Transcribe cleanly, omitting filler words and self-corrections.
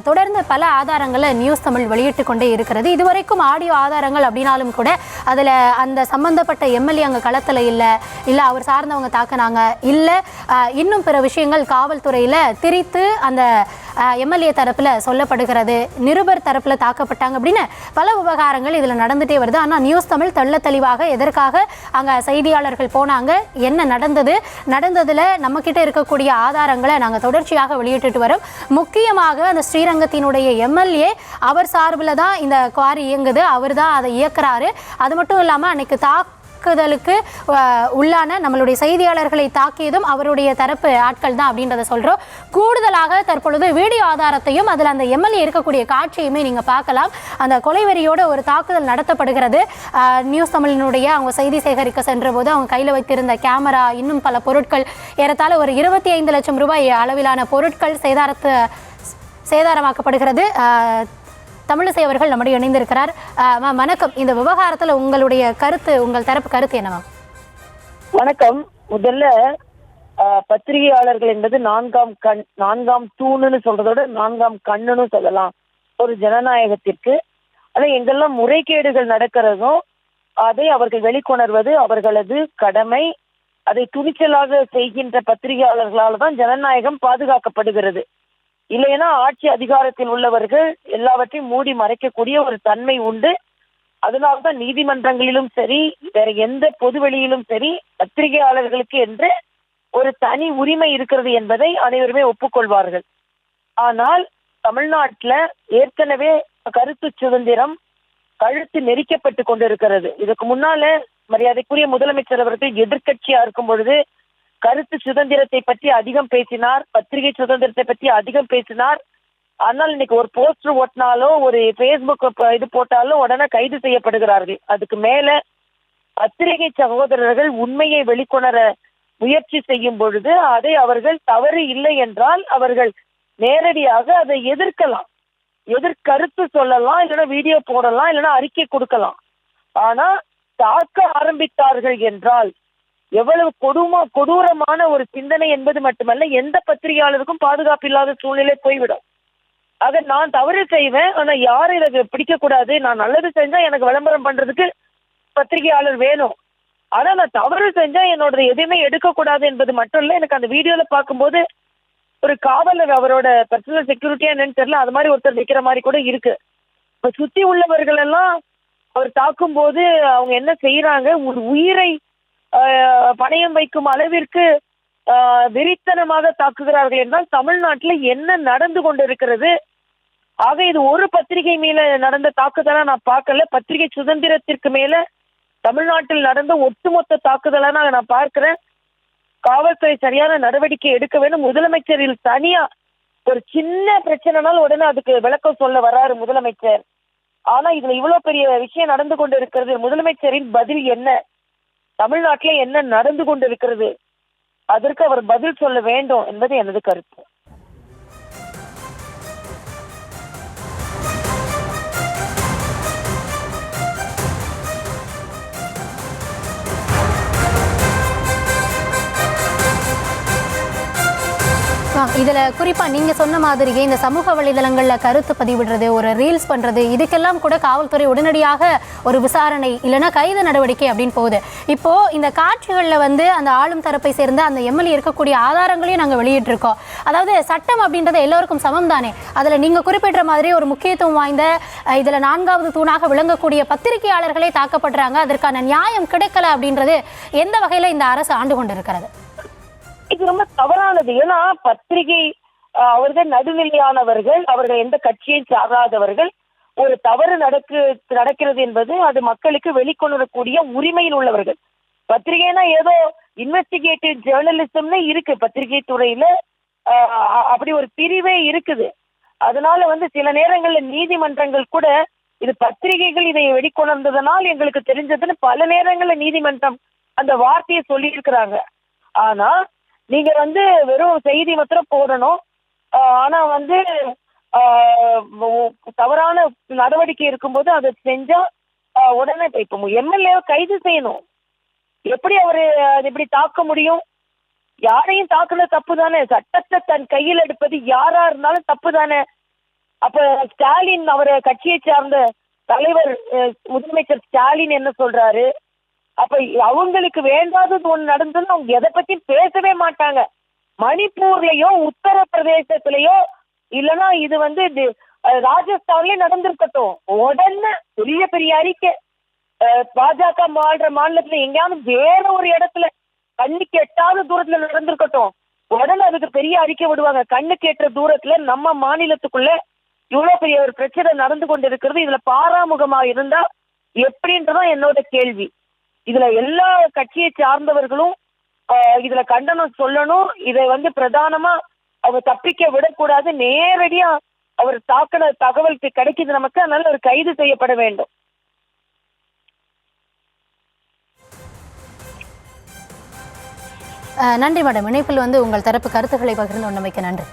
தொடர்ந்து பல ஆதாரங்களை நியூஸ் தமிழ் வெளியிட்டு கொண்டே இருக்கிறது. இதுவரைக்கும் ஆடியோ ஆதாரங்கள் அப்படின்னாலும் கூட அதில் அந்த சம்பந்தப்பட்ட எம்எல்ஏ அங்கே களத்தில் இல்லை அவர் சார்ந்தவங்க தாக்குனாங்க, இல்லை இன்னும் பிற விஷயங்கள் காவல்துறையில் திரித்து அந்த எம்எல்ஏ தரப்பில் சொல்லப்படுகிறது, நிருபர் தரப்பில் தாக்கப்பட்டாங்க அப்படின்னு பல விவகாரங்கள் இதில் நடந்துகிட்டே வருது. ஆனால் நியூஸ் தமிழ் தெள்ள தெளிவாக எதற்காக அங்கே செய்தியாளர்கள் போனாங்க, என்ன நடந்ததில் நம்மக்கிட்ட இருக்கக்கூடிய ஆதாரங்களை நாங்கள் தொடர்ச்சியாக வெளியிட்டு வரோம். முக்கியமாக அந்த ஸ்ரீரங்கத்தினுடைய எம்எல்ஏ அவர் சார்பில் தான் இந்த குவாரி இயங்குது, அவர் தான் அதை இயக்குறாரு. அது மட்டும் இல்லாமல் அன்னைக்கு தாக்குதலுக்கு உள்ளான நம்மளுடைய செய்தியாளர்களை தாக்கியதும் அவருடைய தரப்பு ஆட்கள் தான் அப்படின்றத சொல்கிறோம். கூடுதலாக தற்பொழுது வீடியோ ஆதாரத்தையும் அதில் அந்த எம்எல்ஏ இருக்கக்கூடிய காட்சியுமே நீங்கள் பார்க்கலாம். அந்த கொலைவெறியோட ஒரு தாக்குதல் நடத்தப்படுகிறது. நியூஸ் தமிழினுடைய அவங்க செய்தி சேகரிக்க சென்ற போது அவங்க கையில் வைத்திருந்த கேமரா, இன்னும் பல பொருட்கள், ஏறத்தாழ ஒரு 25 லட்சம் ரூபாய் அளவிலான பொருட்கள் சேதாரமாக்கப்படுகிறது. தமிழிசை அவர்கள் நம்முடைய இணைந்திருக்கிறார். மேம் வணக்கம். இந்த விவகாரத்தில் உங்களுடைய கருத்து, உங்கள் தரப்பு கருத்து என்ன மேம்? வணக்கம். முதல்ல பத்திரிகையாளர்கள் என்பது நான்காம் தூணுன்னு சொல்றதோட 4ஆம் கண்ணுன்னு சொல்லலாம் ஒரு ஜனநாயகத்திற்கு. ஆனா எங்கெல்லாம் முறைகேடுகள் நடக்கிறதும் அதை அவர்கள் வெளிக்கொணர்வது அவர்களது கடமை. அதை துணிச்சலாக செய்கின்ற பத்திரிகையாளர்களால் தான் ஜனநாயகம் பாதுகாக்கப்படுகிறது. இல்லைன்னா ஆட்சி அதிகாரத்தில் உள்ளவர்கள் எல்லாவற்றையும் மூடி மறைக்கக்கூடிய ஒரு தன்மை உண்டு. அதனால்தான் நீதிமன்றங்களிலும் சரி, வேற எந்த பொதுவெளியிலும் சரி, பத்திரிகையாளர்களுக்கு என்று ஒரு தனி உரிமை இருக்கிறது என்பதை அனைவருமே ஒப்புக்கொள்வார்கள். ஆனால் தமிழ்நாட்டுல ஏற்கனவே கருத்து சுதந்திரம் கழுத்து நெரிக்கப்பட்டு கொண்டிருக்கிறது. இதுக்கு முன்னால மரியாதைக்குரிய முதலமைச்சர் அவர்கள் எதிர்கட்சியா இருக்கும் பொழுது கருத்து சுதந்திரத்தை பற்றி அதிகம் பேசினார், பத்திரிகை சுதந்திரத்தை பற்றி அதிகம் பேசினார். ஆனால் இன்னைக்கு ஒரு போஸ்டர் ஓட்டினாலோ ஒரு பேஸ்புக் இது போட்டாலும் உடனே கைது செய்யப்படுகிறார்கள். அதுக்கு மேல பத்திரிகை சகோதரர்கள் உண்மையை வெளிக்கொணர முயற்சி செய்யும் பொழுது அதை அவர்கள் தவறு இல்லை என்றால் அவர்கள் நேரடியாக அதை எதிர்க்கலாம், எதிர்கருத்து சொல்லலாம், இல்லைன்னா வீடியோ போடலாம், இல்லைன்னா அறிக்கை கொடுக்கலாம். ஆனா தாக்க ஆரம்பித்தார்கள் என்றால் எவ்வளவு கொடூரமான ஒரு சிந்தனை என்பது மட்டுமல்ல, எந்த பத்திரிகையாளருக்கும் பாதுகாப்பு இல்லாத சூழ்நிலை போய்விடும். ஆக நான் தவறு செய்வேன், ஆனா யாரும் இதை பிடிக்க கூடாது, நான் நல்லது செஞ்சா எனக்கு விளம்பரம் பண்றதுக்கு பத்திரிகையாளர் வேணும், ஆனா நான் தவறு செஞ்சா என்னோட எதுவுமே எடுக்கக்கூடாது என்பது மட்டும் இல்ல. எனக்கு அந்த வீடியோல பார்க்கும்போது ஒரு காவலர் அவரோட பர்சனல் செக்யூரிட்டியா என்னன்னு தெரியல, அது மாதிரி ஒருத்தர் நிக்கிற மாதிரி கூட இருக்கு. இப்ப சுத்தி உள்ளவர்கள் எல்லாம் அவர் தாக்கும் போது அவங்க என்ன செய்யறாங்க, ஒரு உயிரை பணயம் வைக்கும் அளவிற்கு வெறித்தனமாக தாக்குகிறார்கள் என்றால் தமிழ்நாட்டில் என்ன நடந்து கொண்டிருக்கிறது? ஆக இது ஒரு பத்திரிகை மேல நடந்த தாக்குதலா நான் பார்க்கல, பத்திரிகை சுதந்திரத்திற்கு மேல தமிழ்நாட்டில் நடந்த ஒட்டுமொத்த தாக்குதலா நான் பார்க்கிறேன். காவல்துறை சரியான நடவடிக்கை எடுக்க வேண்டும். முதலமைச்சரில் தனியா ஒரு சின்ன பிரச்சனைனாலும் உடனே அதுக்கு விளக்கம் சொல்ல வராரு முதலமைச்சர். ஆனா இதுல இவ்வளவு பெரிய விஷயம் நடந்து கொண்டு இருக்கிறது, முதலமைச்சரின் பதில் என்ன? தமிழ்நாட்டிலே என்ன நடந்து கொண்டிருக்கிறது, அதற்கு அவர் பதில் சொல்ல வேண்டும் என்பது எனது கருத்து. இதில் குறிப்பாக நீங்கள் சொன்ன மாதிரியே இந்த சமூக வலைதளங்களில் கருத்து பதிவிடுறது, ஒரு ரீல்ஸ் பண்ணுறது, இதுக்கெல்லாம் கூட காவல்துறை உடனடியாக ஒரு விசாரணை இல்லைன்னா கைது நடவடிக்கை அப்படின்னு போகுது. இப்போது இந்த காட்சிகளில் அந்த ஆளும் தரப்பை சேர்ந்த அந்த எம்எல்ஏ இருக்கக்கூடிய ஆதாரங்களையும் நாங்கள் வெளியிட்டிருக்கோம். அதாவது சட்டம் அப்படின்றது எல்லோருக்கும் சமம் தானே. அதில் நீங்கள் குறிப்பிட்ட மாதிரி ஒரு முக்கியத்துவம் வாய்ந்த இதில் 4வது தூணாக விளங்கக்கூடிய பத்திரிகையாளர்களே தாக்கப்படுறாங்க, அதற்கான நியாயம் கிடைக்கல அப்படின்றது எந்த வகையில் இந்த அரசு ஆண்டு கொண்டு இருக்கிறது? இது ரொம்ப தவறானது. ஏன்னா பத்திரிகை அவர்கள் நடுநிலையானவர்கள், அவர்கள் எந்த கட்சியை சாராதவர்கள். ஒரு தவறு நடக்கிறது என்பது அது மக்களுக்கு வெளிக்கொணரக்கூடிய உரிமையில் உள்ளவர்கள். பத்திரிகைனா ஏதோ இன்வெஸ்டிகேட்டிவ் ஜேர்னலிசம்னு இருக்கு பத்திரிகை துறையில, அப்படி ஒரு பிரிவே இருக்குது. அதனால சில நேரங்கள்ல நீதிமன்றங்கள் கூட இது பத்திரிகைகள் இதை வெளிக்கொணர்ந்ததனால் எங்களுக்கு தெரிஞ்சதுன்னு பல நேரங்கள்ல நீதிமன்றம் அந்த வார்த்தையை சொல்லி இருக்கிறாங்க. ஆனா நீங்க வெறும் செய்தி மாத்திரம் போடணும், ஆனா தவறான நடவடிக்கை இருக்கும்போது அதை செஞ்சா உடனே இப்போ எம்எல்ஏ கைது செய்யணும். எப்படி அவரு இப்படி தாக்க முடியும்? யாரையும் தாக்குன தப்பு தானே. சட்டத்தை தன் கையில் எடுப்பது யாரா இருந்தாலும் தப்பு தானே. அப்ப ஸ்டாலின் அவரை கட்சியை சார்ந்த தலைவர் முதலமைச்சர் ஸ்டாலின் என்ன சொல்றாரு? அப்ப அவங்களுக்கு வேண்டாதது ஒண்ணு நடந்ததுன்னு அவங்க எதை பத்தி பேசவே மாட்டாங்க. மணிப்பூர்லயோ உத்தரப்பிரதேசத்திலயோ இல்லைன்னா இது ராஜஸ்தான்லயே நடந்திருக்கட்டும், உடனே பெரிய பெரிய அறிக்கை. பாஜக வாழ்ற மாநிலத்துல எங்கேயாவது வேற ஒரு இடத்துல கண்ணுக்கு எட்டாத தூரத்துல நடந்திருக்கட்டும், உடனே அதுக்கு பெரிய அறிக்கை விடுவாங்க. கண்ணுக்கு எட்டுற தூரத்துல நம்ம மாநிலத்துக்குள்ள இவ்வளவு பெரிய ஒரு பிரச்சனை நடந்து கொண்டு இருக்கிறது, இதுல பாராமுகமா இருந்தா எப்படின்றதான் என்னோட கேள்வி. இதுல எல்லா கட்சியை சார்ந்தவர்களும் இதுல கண்டனம் சொல்லணும். இதை பிரதானமா அவர் தப்பிக்க விடக்கூடாது. நேரடியா அவர் தாக்கின தகவல் கிடைக்குது நமக்கு, அதனால ஒரு கைது செய்யப்பட வேண்டும். நன்றி மேடம். இணைப்பில் உங்கள் தரப்பு கருத்துக்களை பகிர்ந்து கொண்டமைக்கு நன்றி.